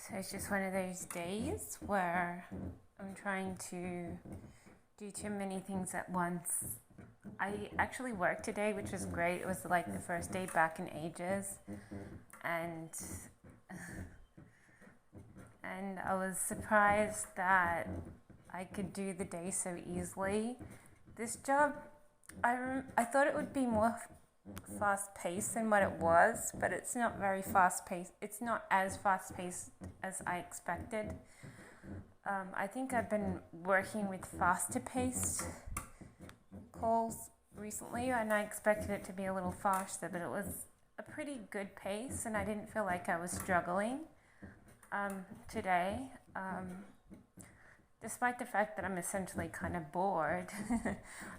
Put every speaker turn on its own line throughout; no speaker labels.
So it's just one of those days where I'm trying to do too many things at once. I actually worked today, which was great. It was like the first day back in ages, and I was surprised that I could do the day so easily. This job, I thought it would be more fast paced than what it was, but it's not very fast paced. It's not as fast paced as I expected. I think I've been working with faster paced calls recently, and I expected it to be a little faster, but it was a pretty good pace, and I didn't feel like I was struggling today. Despite the fact that I'm essentially kind of bored,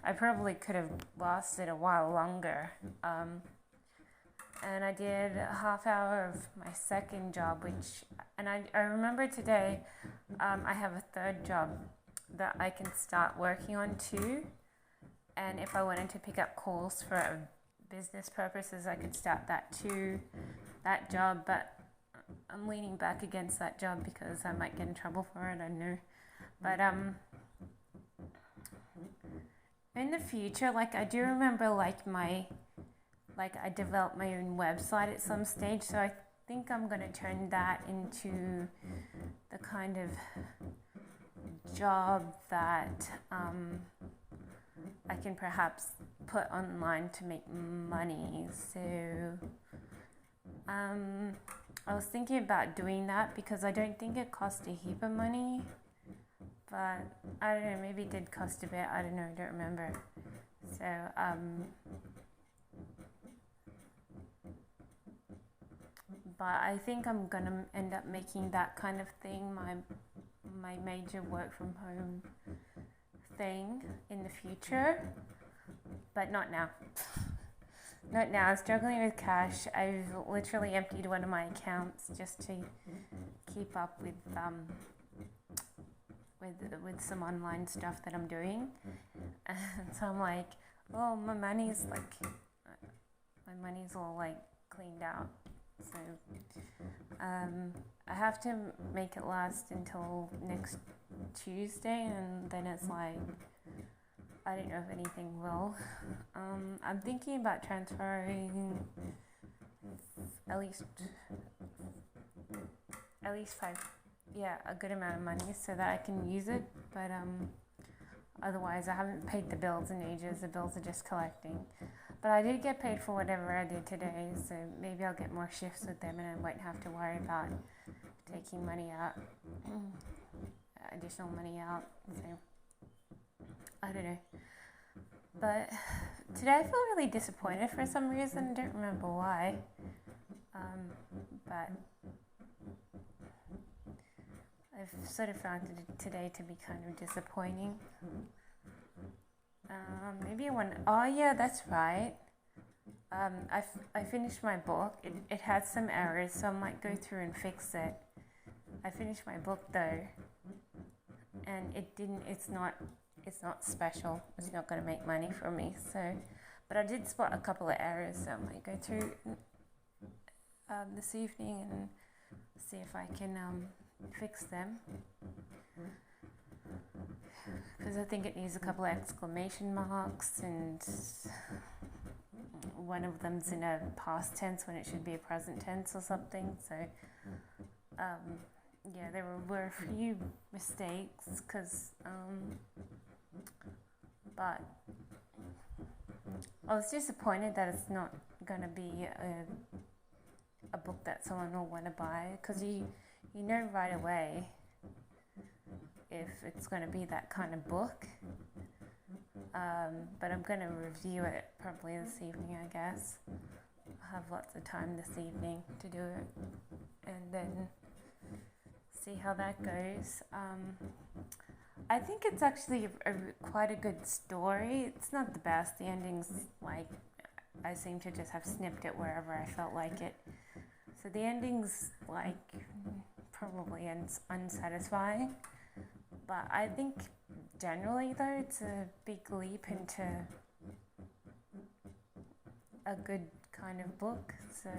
I probably could have lasted a while longer. And I did a half hour of my second job, and I remember today I have a third job that I can start working on too. And if I wanted to pick up calls for business purposes, I could start that too, that job. But I'm leaning back against that job because I might get in trouble for it, I know. But in the future, like I do remember I developed my own website at some stage, so I think I'm going to turn that into the kind of job that I can perhaps put online to make money. So I was thinking about doing that because I don't think it cost a heap of money, but I don't know, maybe it did cost a bit, I don't know, I don't remember. So but I think I'm gonna end up making that kind of thing my major work from home thing in the future, but not now. Not now. I'm struggling with cash. I've literally emptied one of my accounts just to keep up with some online stuff that I'm doing, and so I'm like, oh, my money's all like cleaned out. So I have to make it last until next Tuesday, and then it's like, I don't know if anything will. I'm thinking about transferring at least a good amount of money so that I can use it. But otherwise, I haven't paid the bills in ages. The bills are just collecting. But I did get paid for whatever I did today, so maybe I'll get more shifts with them and I won't have to worry about taking money out, additional money out. So I don't know. But today I feel really disappointed for some reason. I don't remember why. But I've sort of found today to be kind of disappointing. Maybe oh yeah, that's right. I finished my book. It had some errors, so I might go through and fix it. I finished my book though, and it's not special. It's not going to make money for me. So, but I did spot a couple of errors, so I might go through this evening and see if I can fix them. Because I think it needs a couple of exclamation marks, and one of them's in a past tense when it should be a present tense or something. So, yeah, there were a few mistakes, but I was disappointed that it's not going to be a book that someone will want to buy, because you know right away if it's going to be that kind of book. But I'm going to review it probably this evening, I guess. I'll have lots of time this evening to do it, and then see how that goes. I think it's actually quite a good story. It's not the best. The ending's like, I seem to just have snipped it wherever I felt like it. So the ending's like probably unsatisfying. But I think generally though, it's a big leap into a good kind of book. So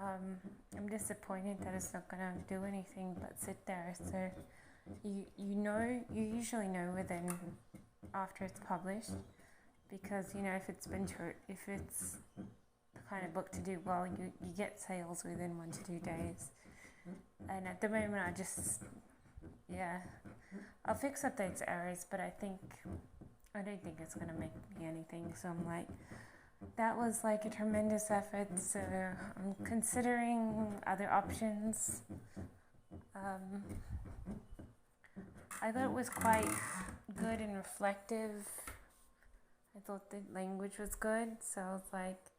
I'm disappointed that it's not gonna do anything but sit there. So you usually know within after it's published, because if it's the kind of book to do well, you get sales within 1 to 2 days. And at the moment, yeah, I'll fix up those errors, but I don't think it's gonna make me anything. So I'm like, that was like a tremendous effort. So I'm considering other options. I thought it was quite good and reflective. I thought the language was good, so I was like,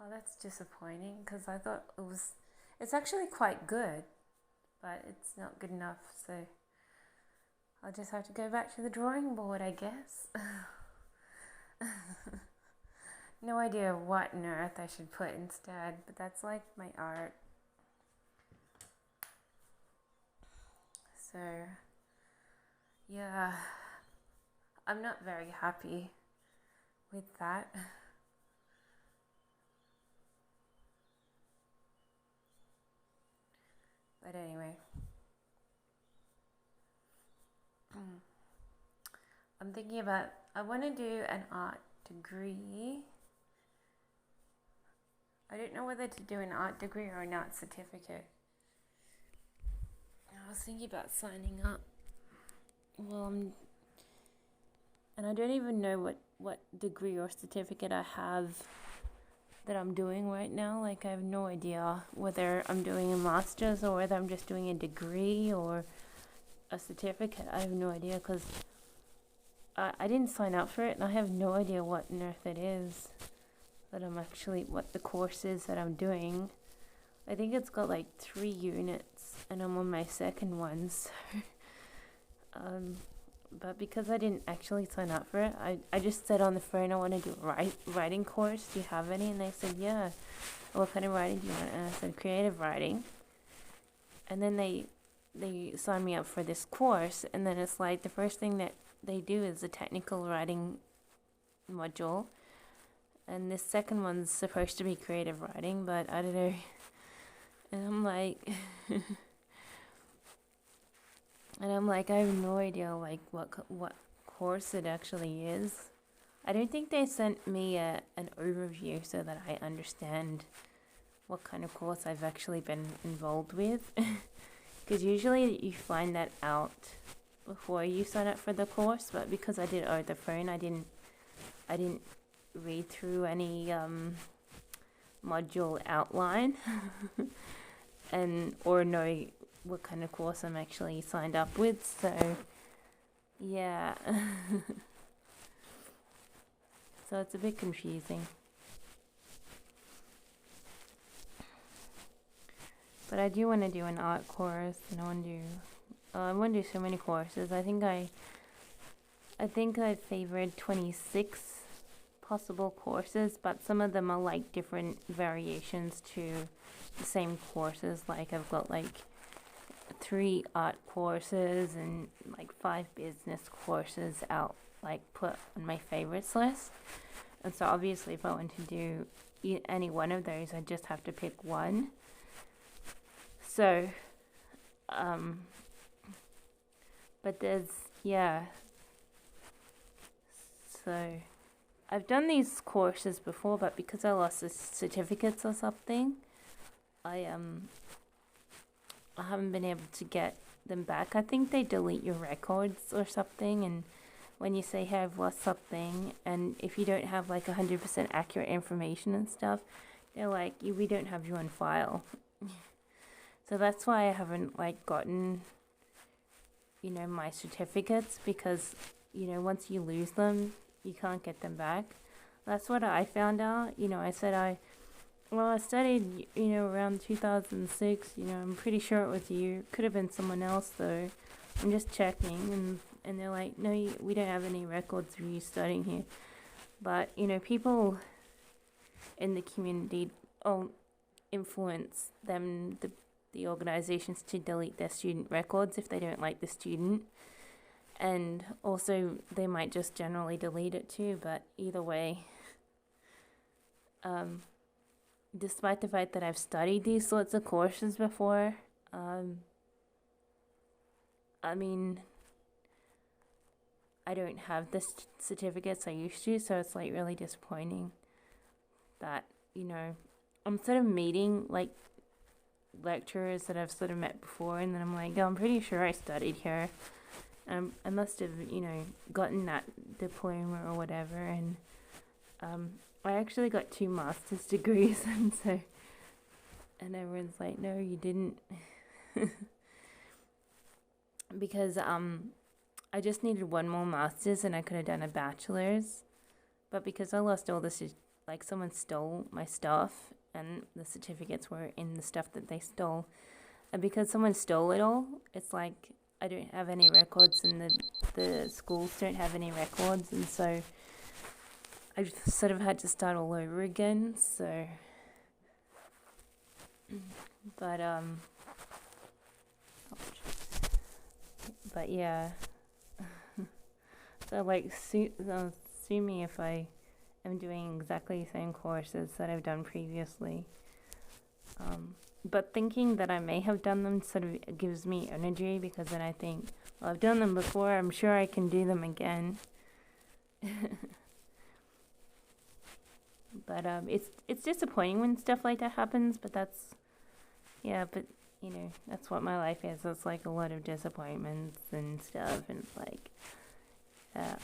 oh, that's disappointing, because I thought it's actually quite good, but it's not good enough, so I'll just have to go back to the drawing board, I guess. No idea what on earth I should put instead, but that's like my art. So, yeah, I'm not very happy with that. But anyway, I'm thinking I want to do an art degree. I don't know whether to do an art degree or an art certificate. I was thinking about signing up. Well, and I don't even know what degree or certificate I have that I'm doing right now. Like, I have no idea whether I'm doing a master's or whether I'm just doing a degree or a certificate. I have no idea, because I didn't sign up for it, and I have no idea what on earth it is what the course is that I'm doing. I think it's got like 3 units, and I'm on my second one, so but because I didn't actually sign up for it, I just said on the phone, I want to do a writing course. Do you have any? And they said, yeah. What kind of writing do you want? And I said, creative writing. And then they signed me up for this course, and then it's like the first thing that they do is a technical writing module. And this second one's supposed to be creative writing, but I don't know. And I'm like... And I'm like, I have no idea like what course it actually is. I don't think they sent me an overview so that I understand what kind of course I've actually been involved with. Because usually you find that out before you sign up for the course, but because I did it over the phone, I didn't read through any module outline or know what kind of course I'm actually signed up with. So yeah. So it's a bit confusing, but I do want to do an art course, and I want to do so many courses. I think I favored 26 possible courses, but some of them are like different variations to the same courses. Like, I've got like 3 art courses and like 5 business courses out, like put on my favorites list. And so obviously if I want to do any one of those, I just have to pick one. So but so I've done these courses before, but because I lost the certificates or something, I haven't been able to get them back. I think they delete your records or something, and when you say, hey, I've lost something, and if you don't have like 100% accurate information and stuff, they're like, we don't have you on file. So that's why I haven't like gotten, my certificates, because, once you lose them, you can't get them back. That's what I found out. I said I studied, around 2006. I'm pretty sure it was you. Could have been someone else, though. I'm just checking, and they're like, no, we don't have any records of you studying here. But, people in the community influence them, the organizations, to delete their student records if they don't like the student. And also, they might just generally delete it too, but either way,
despite the fact that I've studied these sorts of courses before, um, I mean, I don't have the certificates I used to, so it's like really disappointing that, I'm sort of meeting like lecturers that I've sort of met before, and then I'm like, oh, I'm pretty sure I studied here. I must have, gotten that diploma or whatever, and I actually got 2 master's degrees, and everyone's like, no, you didn't, because I just needed one more master's, and I could have done a bachelor's, but because I lost all this, like someone stole my stuff, and the certificates were in the stuff that they stole, and because someone stole it all, it's like I don't have any records, and the schools don't have any records, and so I sort of had to start all over again. So, but yeah. So like, sue me if I am doing exactly the same courses that I've done previously. But thinking that I may have done them sort of gives me energy, because then I think, well, I've done them before, I'm sure I can do them again. But it's disappointing when stuff like that happens, but that's that's what my life is. It's like a lot of disappointments and stuff, and it's like, yeah.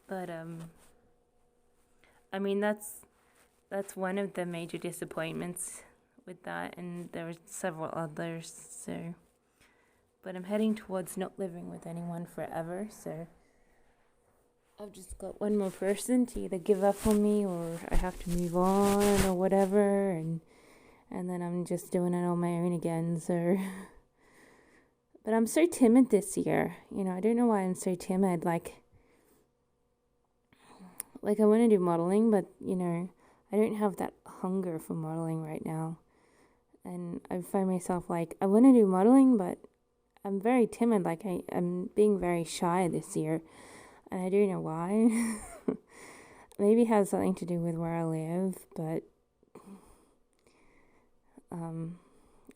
But I mean, that's one of the major disappointments with that, and there were several others. So, but I'm heading towards not living with anyone forever. So I've just got one more person to either give up on me, or I have to move on, or whatever, and then I'm just doing it on my own again. So, but I'm so timid this year. I don't know why I'm so timid. Like I want to do modeling, but I don't have that hunger for modeling right now. And I find myself like, I want to do modeling, but I'm very timid. Like I'm being very shy this year, and I don't know why. Maybe it has something to do with where I live, but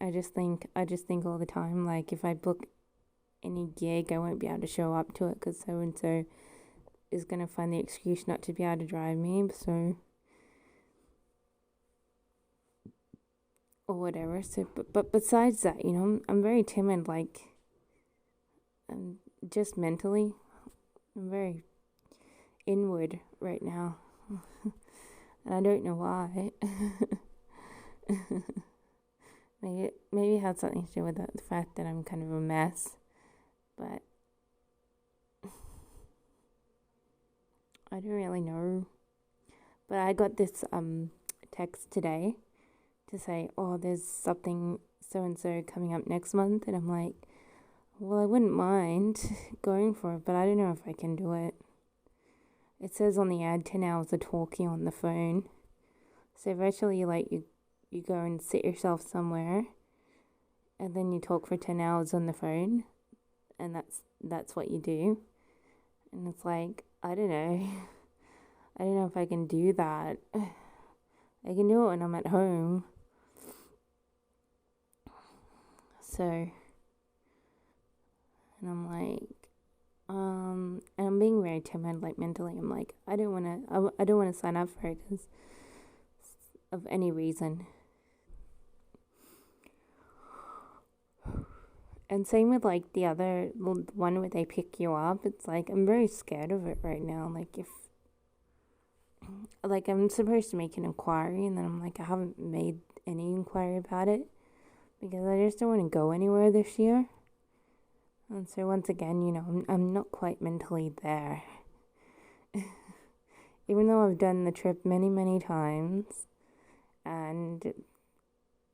I just think all the time, like, if I book any gig, I won't be able to show up to it because so and so is gonna find the excuse not to be able to drive me. So, or whatever. So, but besides that, I'm very timid. Like, I'm just mentally, I'm very inward right now, and I don't know why. Maybe it had something to do with the fact that I'm kind of a mess, but I don't really know. But I got this text today to say, oh, there's something so and so coming up next month, and I'm like, well, I wouldn't mind going for it, but I don't know if I can do it. It says on the ad 10 hours of talking on the phone. So eventually, like, you go and sit yourself somewhere, and then you talk for 10 hours on the phone, and that's what you do. And it's like, I don't know. I don't know if I can do that. I can do it when I'm at home. So, and I'm like, and I'm being very timid, like, mentally. I'm like, I don't want to sign up for it because of any reason. And same with, like, the other one where they pick you up. It's like, I'm very scared of it right now. Like, I'm supposed to make an inquiry, and then I'm like, I haven't made any inquiry about it because I just don't want to go anywhere this year. And so once again, I'm not quite mentally there. Even though I've done the trip many, many times, and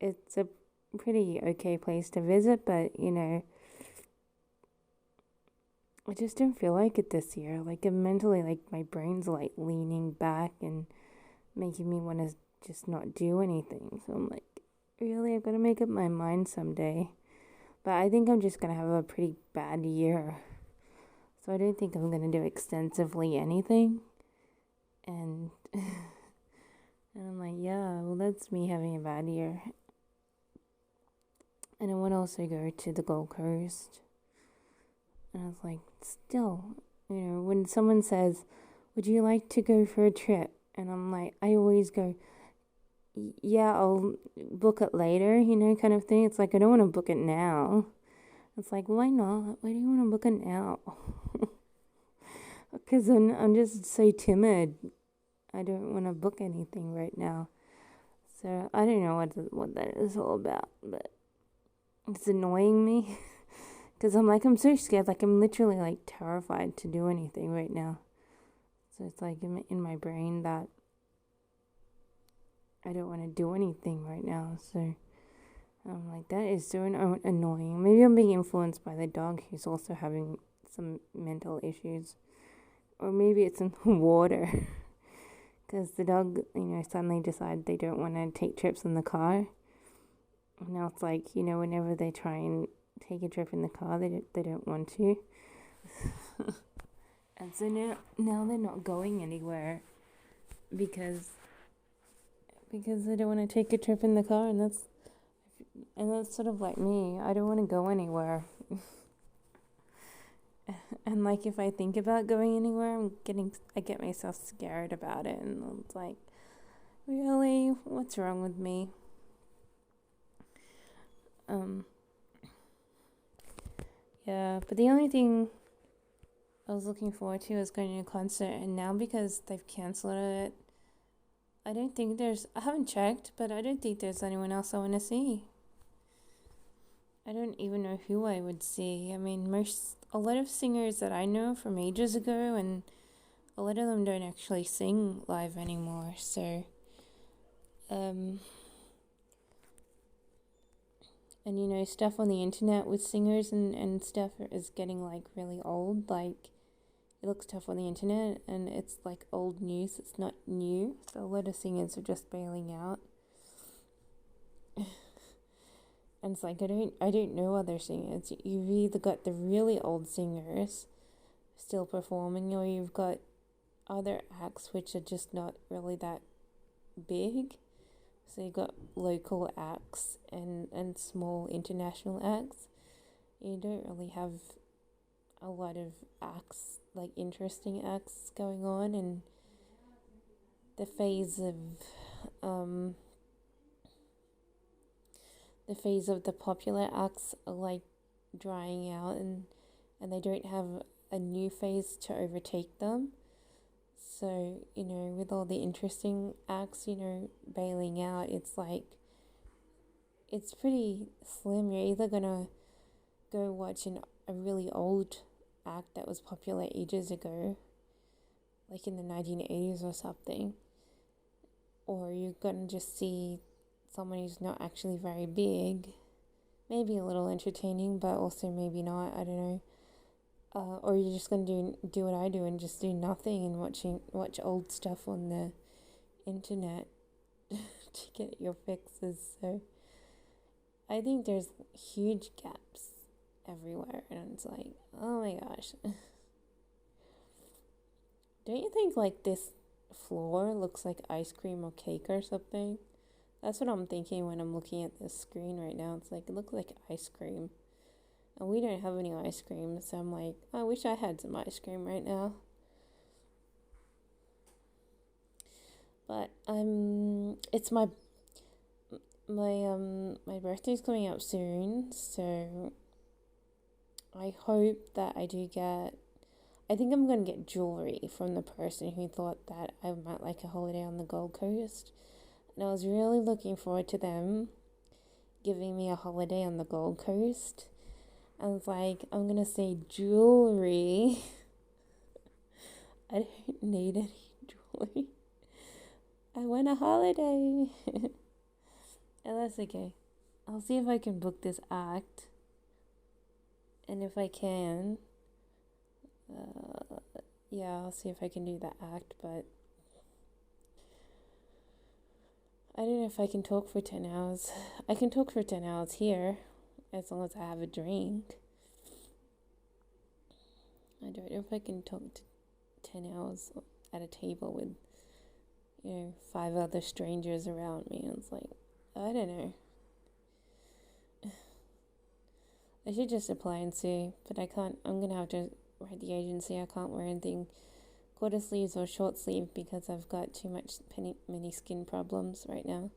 it's a pretty okay place to visit, but I just don't feel like it this year. Like, I'm mentally, like, my brain's like leaning back and making me want to just not do anything. So I'm like, really, I've got to make up my mind someday. But I think I'm just going to have a pretty bad year. So I don't think I'm going to do extensively anything. And And I'm like, yeah, well, that's me having a bad year. And I want to also go to the Gold Coast. And I was like, still, when someone says, would you like to go for a trip? And I'm like, I always go, yeah, I'll book it later, kind of thing. It's like, I don't want to book it now. It's like, why not? Why do you want to book it now? Because I'm just so timid. I don't want to book anything right now. So I don't know what that is all about, but it's annoying me. Because I'm so scared. Like, I'm literally, like, terrified to do anything right now. So it's, like, in my brain that I don't want to do anything right now. So I'm like, that is so annoying. Maybe I'm being influenced by the dog who's also having some mental issues. Or maybe it's in the water. Because the dog, suddenly decide they don't want to take trips in the car. And now it's like, whenever they try and take a trip in the car, they don't want to. And so now they're not going anywhere because they don't want to take a trip in the car, and that's sort of like me. I don't want to go anywhere. And like, if I think about going anywhere, I get myself scared about it, and it's like, really, what's wrong with me? Yeah, but the only thing I was looking forward to was going to a concert, and now because they've cancelled it, I haven't checked, but I don't think there's anyone else I want to see. I don't even know who I would see. I mean, a lot of singers that I know from ages ago, and a lot of them don't actually sing live anymore, so, and stuff on the internet with singers and stuff is getting, like, really old. Like, you look stuff on the internet and it's like old news. It's not new. So a lot of singers are just bailing out. And it's like, I don't know other singers. You've either got the really old singers still performing, or you've got other acts which are just not really that big. So you've got local acts and small international acts. You don't really have a lot of acts, like interesting acts going on, and the phase of the popular acts are like drying out, and they don't have a new phase to overtake them. So, with all the interesting acts, bailing out, it's like, it's pretty slim. You're either gonna go watch a really old act that was popular ages ago, like in the 1980s or something, or you're gonna just see someone who's not actually very big, maybe a little entertaining, but also maybe not, I don't know. Or you're just gonna do what I do and just do nothing and watch old stuff on the internet to get your fixes. So I think there's huge gaps everywhere, and it's like, oh my gosh. Don't you think, like, this floor looks like ice cream or cake or something? That's what I'm thinking when I'm looking at this screen right now. It's like, it looks like ice cream. And we don't have any ice cream, so I'm like, I wish I had some ice cream right now. But it's my birthday's coming up soon, so I hope that I think I'm going to get jewelry from the person who thought that I might like a holiday on the Gold Coast. And I was really looking forward to them giving me a holiday on the Gold Coast. I was like, I'm going to say jewelry. I don't need any jewelry. I want a holiday. And that's okay. I'll see if I can book this act. And if I can, I'll see if I can do the act, but I don't know if I can talk for 10 hours. I can talk for 10 hours here, as long as I have a drink. I don't know if I can talk to 10 hours at a table with 5 other strangers around me. It's like, I don't know. I should just apply and see, but I can't. I'm gonna have to write the agency. I can't wear anything quarter sleeves or short sleeve because I've got too much many skin problems right now.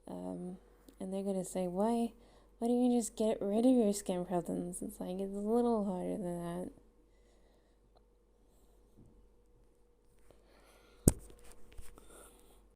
And they're gonna say, why don't you just get rid of your skin problems? It's like, it's a little harder than that.